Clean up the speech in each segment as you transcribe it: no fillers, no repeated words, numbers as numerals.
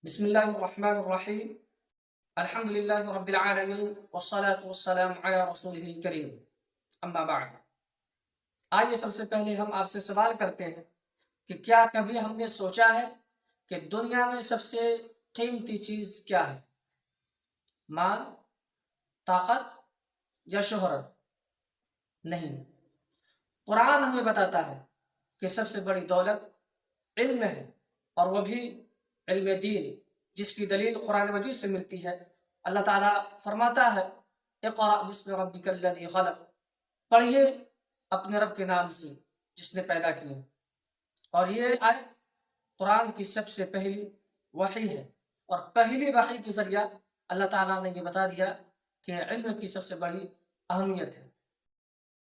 بسم الله الرحمن الرحيم. الحمد لله رب العالمين والصلاة والسلام على رسوله الكريم. اما بعد. آئیے سب سے پہلے ہم آپ سے سوال کرتے ہیں کہ کیا کبھی ہم نے سوچا ہے کہ دنیا میں سب سے قیمتی چیز کیا ہے؟ مال، طاقت یا شہرت؟ نہیں، قرآن ہمیں بتاتا ہے کہ سب سے بڑی دولت علم ہے، اور وہ بھی علم دین، جس کی دلیل قرآن مجید سے ملتی ہے۔ اللہ تعالیٰ فرماتا ہے اقرأ بسم ربک الذی خلق، پڑھیے اپنے رب کے نام سے جس نے پیدا کیا۔ اور یہ آیت قرآن کی سب سے پہلی وحی ہے، اور پہلی وحی کے ذریعہ اللہ تعالیٰ نے یہ بتا دیا کہ علم کی سب سے بڑی اہمیت ہے۔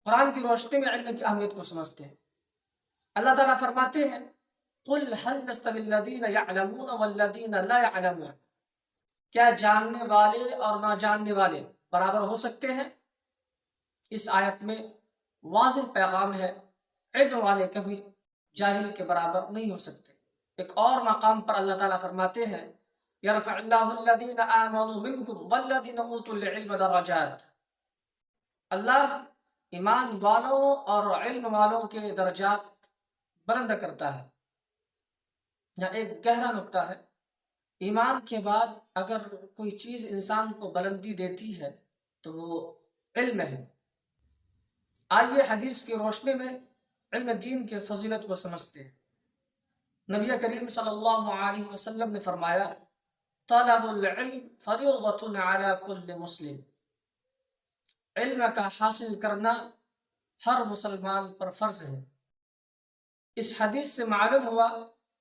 قرآن کی روشنی میں علم کی اہمیت کو سمجھتے ہیں۔ اللہ تعالیٰ فرماتے ہیں قل هل يستوي الذين يعلمون والذين لا يعلمون، کیا جاننے والے اور نہ جاننے والے برابر ہو سکتے ہیں؟ اس آیت میں واضح پیغام ہے، علم والے کبھی جاہل کے برابر نہیں ہو سکتے۔ ایک اور مقام پر اللہ تعالیٰ فرماتے ہیں یرفع اللہ الذین آمنوا منکم والذین اوتوا العلم درجات، اللہ ایمان والوں اور علم والوں کے درجات بلند کرتا ہے۔ یہاں ایک گہرا نقطہ ہے، ایمان کے بعد اگر کوئی چیز انسان کو بلندی دیتی ہے تو وہ علم ہے۔ آئیے حدیث کی روشنی میں علم دین کے فضیلت کو سمجھتے ہیں۔ نبی کریم صلی اللہ علیہ وسلم نے فرمایا طلب العلم فریضۃ علی کل مسلم، علم کا حاصل کرنا ہر مسلمان پر فرض ہے۔ اس حدیث سے معلوم ہوا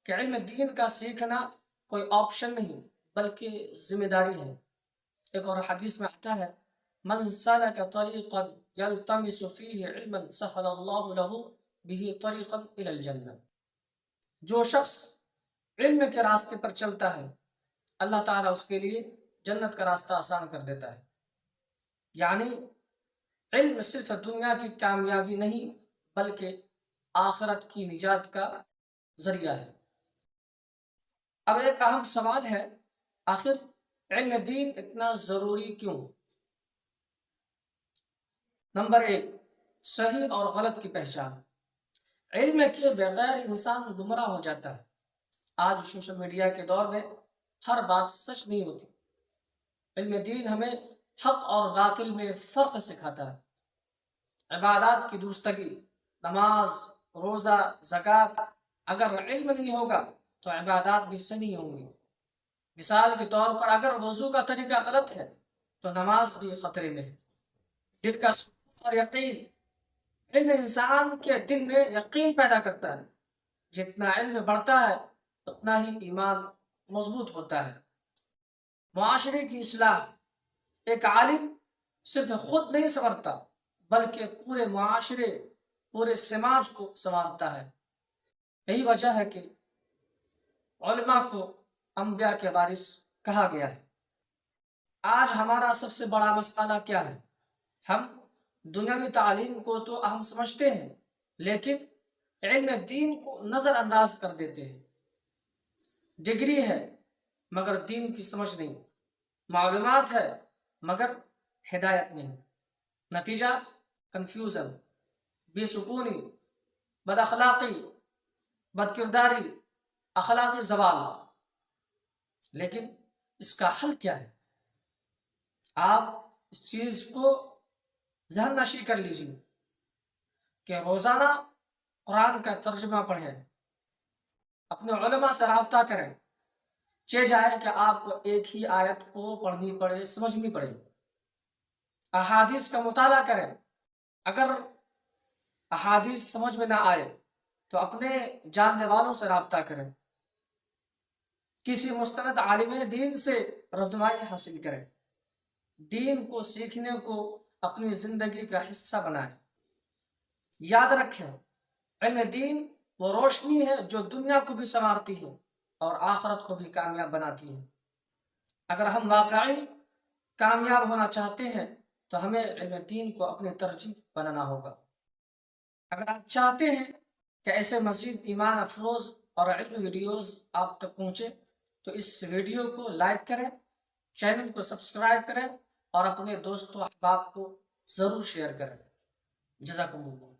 کہ علم دین کا سیکھنا کوئی آپشن نہیں بلکہ ذمہ داری ہے۔ ایک اور حدیث میں آتا ہے من سلک طریقا یلتمس فیہ علما سہل اللہ لہ بہ طریقا الی الجنہ، جو شخص علم کے راستے پر چلتا ہے اللہ تعالیٰ اس کے لیے جنت کا راستہ آسان کر دیتا ہے۔ یعنی علم صرف دنیا کی کامیابی نہیں بلکہ آخرت کی نجات کا ذریعہ ہے۔ اب ایک اہم سوال ہے، آخر علم دین اتنا ضروری کیوں؟ نمبر 1، صحیح اور غلط کی پہچان۔ علم کے بغیر انسان گمراہ ہو جاتا ہے۔ آج سوشل میڈیا کے دور میں ہر بات سچ نہیں ہوتی۔ علم دین ہمیں حق اور باطل میں فرق سکھاتا ہے۔ عبادات کی درستگی، نماز، روزہ، زکوٰۃ، اگر علم نہیں ہوگا تو عبادات بھی صحیح نہیں ہوں گی۔ مثال کے طور پر اگر وضو کا طریقہ غلط ہے تو نماز بھی خطرے میں ہے۔ دل کا سکون اور یقین، علم انسان کے دل میں یقین پیدا کرتا ہے۔ جتنا علم بڑھتا ہے اتنا ہی ایمان مضبوط ہوتا ہے۔ معاشرے کی اصلاح، ایک عالم صرف خود نہیں سنورتا بلکہ پورے معاشرے، پورے سماج کو سنوارتا ہے۔ یہی وجہ ہے کہ علماء کو انبیاء کے وارث کہا گیا ہے۔ آج ہمارا سب سے بڑا مسئلہ کیا ہے؟ ہم دنیاوی تعلیم کو تو اہم سمجھتے ہیں لیکن علم دین کو نظر انداز کر دیتے ہیں۔ ڈگری ہے مگر دین کی سمجھ نہیں، معلومات ہے مگر ہدایت نہیں، نتیجہ کنفیوژن، بے سکونی، بد اخلاقی، بد کرداری، اخلاقی زوال۔ لیکن اس کا حل کیا ہے؟ آپ اس چیز کو ذہن نشی کر لیجیے کہ روزانہ قرآن کا ترجمہ پڑھیں، اپنے علماء سے رابطہ کریں، چہ جائے کہ آپ کو ایک ہی آیت کو پڑھنی پڑے، سمجھنی پڑے۔ احادیث کا مطالعہ کریں، اگر احادیث سمجھ میں نہ آئے تو اپنے جاننے والوں سے رابطہ کریں، کسی مستند عالم دین سے رہنمائی حاصل کریں، دین کو سیکھنے کو اپنی زندگی کا حصہ بنائیں۔ یاد رکھیں علم دین وہ روشنی ہے جو دنیا کو بھی سنوارتی ہے اور آخرت کو بھی کامیاب بناتی ہے۔ اگر ہم واقعی کامیاب ہونا چاہتے ہیں تو ہمیں علم دین کو اپنی ترجیح بنانا ہوگا۔ اگر آپ چاہتے ہیں کہ ایسے مزید ایمان افروز اور علم ویڈیوز آپ تک پہنچے تو اس ویڈیو کو لائک کریں، چینل کو سبسکرائب کریں اور اپنے دوستوں احباب کو ضرور شیئر کریں۔ جزاکم اللہ۔